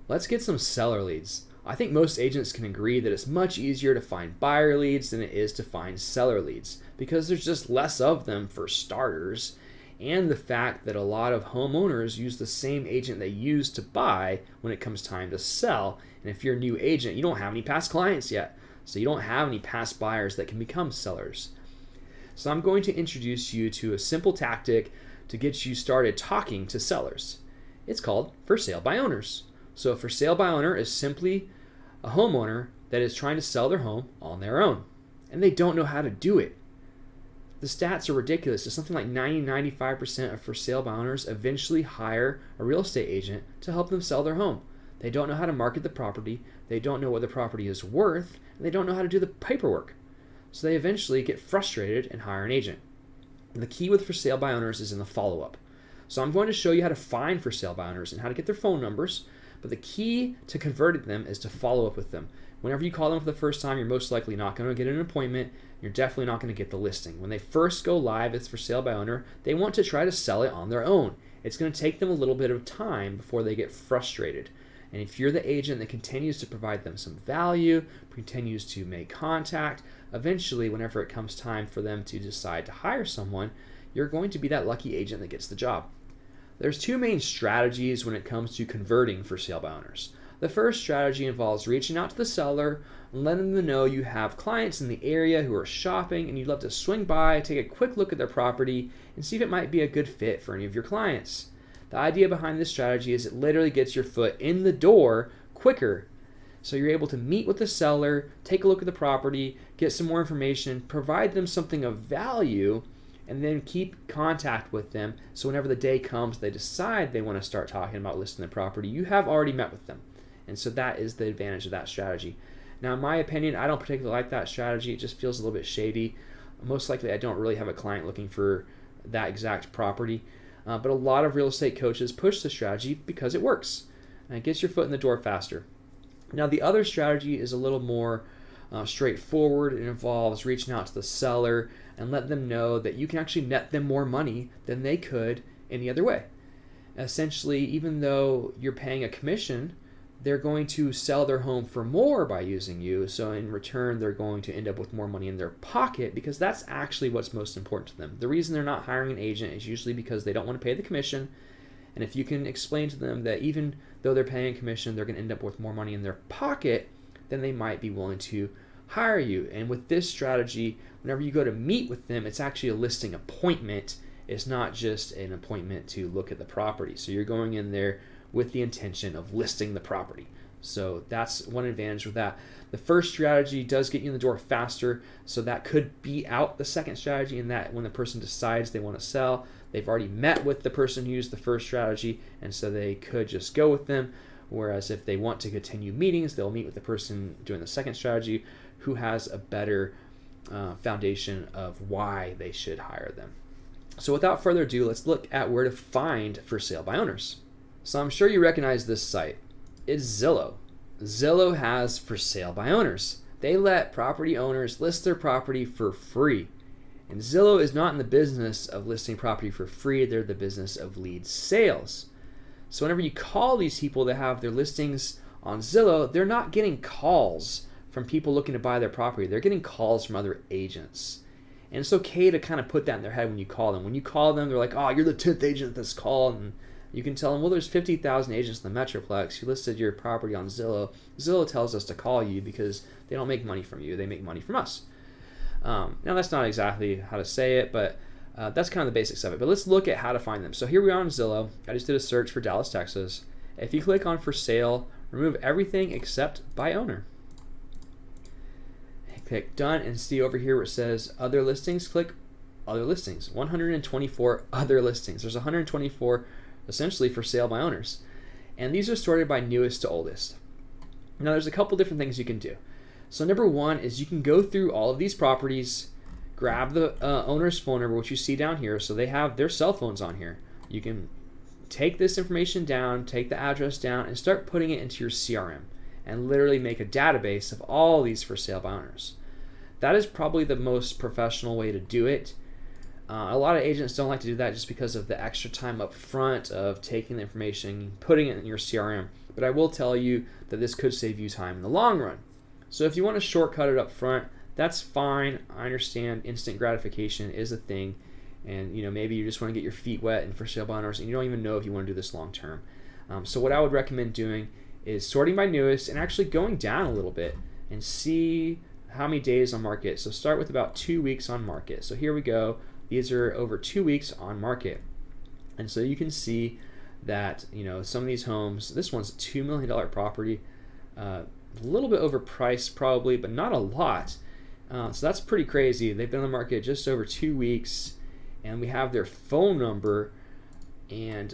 Let's get some seller leads. I think most agents can agree that it's much easier to find buyer leads than it is to find seller leads because there's just less of them for starters, and the fact that a lot of homeowners use the same agent they use to buy when it comes time to sell. And if you're a new agent, you don't have any past clients yet, so you don't have any past buyers that can become sellers. So I'm going to introduce you to a simple tactic to get you started talking to sellers. It's called for sale by owners. So a for sale by owner is simply a homeowner that is trying to sell their home on their own, and they don't know how to do it. The stats are ridiculous. It's something like 90-95% of for sale by owners eventually hire a real estate agent to help them sell their home. They don't know how to market the property, they don't know what the property is worth, and they don't know how to do the paperwork. So they eventually get frustrated and hire an agent. And the key with for sale by owners is in the follow-up. So I'm going to show you how to find for sale by owners and how to get their phone numbers, but the key to converting them is to follow up with them. Whenever you call them for the first time, you're most likely not going to get an appointment. You're definitely not going to get the listing. When they first go live, it's for sale by owner. They want to try to sell it on their own. It's going to take them a little bit of time before they get frustrated. And if you're the agent that continues to provide them some value, continues to make contact, eventually, whenever it comes time for them to decide to hire someone, you're going to be that lucky agent that gets the job. There's two main strategies when it comes to converting for sale by owners. The first strategy involves reaching out to the seller and letting them know you have clients in the area who are shopping and you'd love to swing by, take a quick look at their property, and see if it might be a good fit for any of your clients. The idea behind this strategy is it literally gets your foot in the door quicker. So you're able to meet with the seller, take a look at the property, get some more information, provide them something of value, and then keep contact with them so whenever the day comes they decide they want to start talking about listing the property, you have already met with them. And so that is the advantage of that strategy. Now, in my opinion, I don't particularly like that strategy. It just feels a little bit shady. Most likely, I don't really have a client looking for that exact property. But a lot of real estate coaches push the strategy because it works. And it gets your foot in the door faster. Now, the other strategy is a little more straightforward. It involves reaching out to the seller and let them know that you can actually net them more money than they could any other way. Essentially, even though you're paying a commission, they're going to sell their home for more by using you. So in return, they're going to end up with more money in their pocket because that's actually what's most important to them. The reason they're not hiring an agent is usually because they don't want to pay the commission. And if you can explain to them that even though they're paying a commission, they're going to end up with more money in their pocket, then they might be willing to hire you. And with this strategy, whenever you go to meet with them, it's actually a listing appointment. It's not just an appointment to look at the property. So you're going in there with the intention of listing the property. So that's one advantage with that. The first strategy does get you in the door faster, so that could be out the second strategy in that when the person decides they want to sell, they've already met with the person who used the first strategy, and so they could just go with them. Whereas if they want to continue meetings, they'll meet with the person doing the second strategy who has a better foundation of why they should hire them. So without further ado, let's look at where to find for sale by owners. So I'm sure you recognize this site. It's Zillow. Zillow has for sale by owners. They let property owners list their property for free. And Zillow is not in the business of listing property for free. They're the business of lead sales. So whenever you call these people that have their listings on Zillow, they're not getting calls from people looking to buy their property. They're getting calls from other agents. And it's okay to kind of put that in their head when you call them. When you call them, they're like, oh, you're the 10th agent that's called. And you can tell them, well, there's 50,000 agents in the Metroplex. You listed your property on Zillow. Zillow tells us to call you because they don't make money from you. They make money from us. Now, that's not exactly how to say it, but that's kind of the basics of it. But let's look at how to find them. So here we are on Zillow. I just did a search for Dallas, Texas. If you click on for sale, remove everything except by owner. Click done and see over here where it says other listings. Click other listings. 124 other listings. There's 124 essentially for sale by owners. And these are sorted by newest to oldest. Now there's a couple different things you can do. So number one is you can go through all of these properties, grab the owner's phone number, which you see down here. So they have their cell phones on here. You can take this information down, take the address down, and start putting it into your CRM and literally make a database of all these for sale by owners. That is probably the most professional way to do it. A lot of agents don't like to do that just because of the extra time up front of taking the information, putting it in your CRM. but I will tell you that this could save you time in the long run. So if you want to shortcut it up front, that's fine. I understand instant gratification is a thing, and maybe you just want to get your feet wet and for sale by owners, and you don't even know if you want to do this long term. So what I would recommend doing is sorting by newest and actually going down a little bit and see how many days on market. So start with about 2 weeks on market. So here we go. These are over 2 weeks on market, and so you can see that some of these homes. This one's a $2 million property, a little bit overpriced probably, but not a lot. So that's pretty crazy. They've been on the market just over 2 weeks, and we have their phone number. And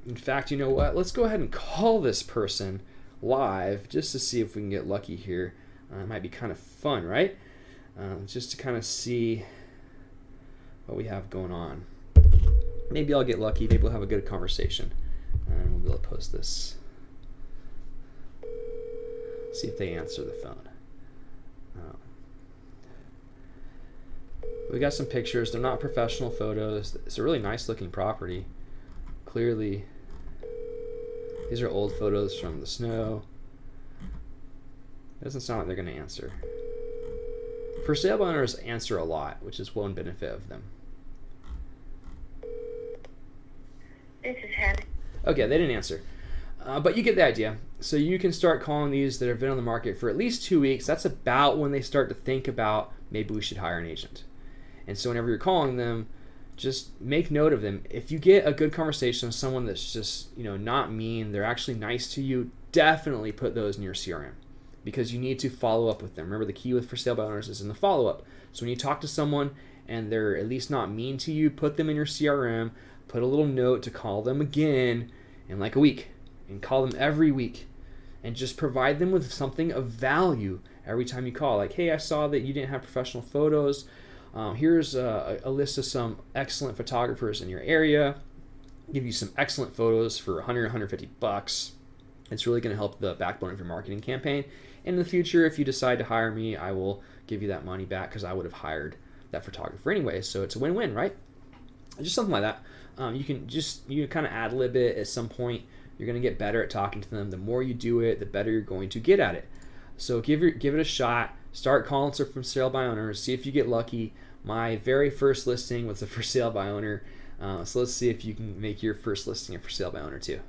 in fact, you know what? Let's go ahead and call this person live just to see if we can get lucky here. It might be kind of fun, right? Just to kind of see what we have going on. Maybe I'll get lucky. Maybe we'll have a good conversation, and we'll be able to post this. See if they answer the phone. We got some pictures. They're not professional photos. It's a really nice looking property. Clearly, these are old photos from the snow. It doesn't sound like they're going to answer. For sale by owners answer a lot, which is one benefit of them. This is Heather. Okay, they didn't answer. But you get the idea. So you can start calling these that have been on the market for at least 2 weeks. That's about when they start to think about maybe we should hire an agent. And so whenever you're calling them, just make note of them. If you get a good conversation with someone that's just not mean, they're actually nice to you, definitely put those in your CRM, because you need to follow up with them. Remember, the key with for sale by owners is in the follow-up. So when you talk to someone and they're at least not mean to you, put them in your CRM, put a little note to call them again in like a week, and call them every week, and just provide them with something of value every time you call. Like, hey, I saw that you didn't have professional photos. Here's a list of some excellent photographers in your area. Give you some excellent photos for $100, $150. It's really going to help the backbone of your marketing campaign. In the future, if you decide to hire me, I will give you that money back because I would have hired that photographer anyway. So it's a win-win, right? Just something like that. You can kind of ad-lib it at some point. You're going to get better at talking to them. The more you do it, the better you're going to get at it. So give it a shot. Start calling from sale by owners. See if you get lucky. My very first listing was a for sale by owner. So let's see if you can make your first listing a for sale by owner too.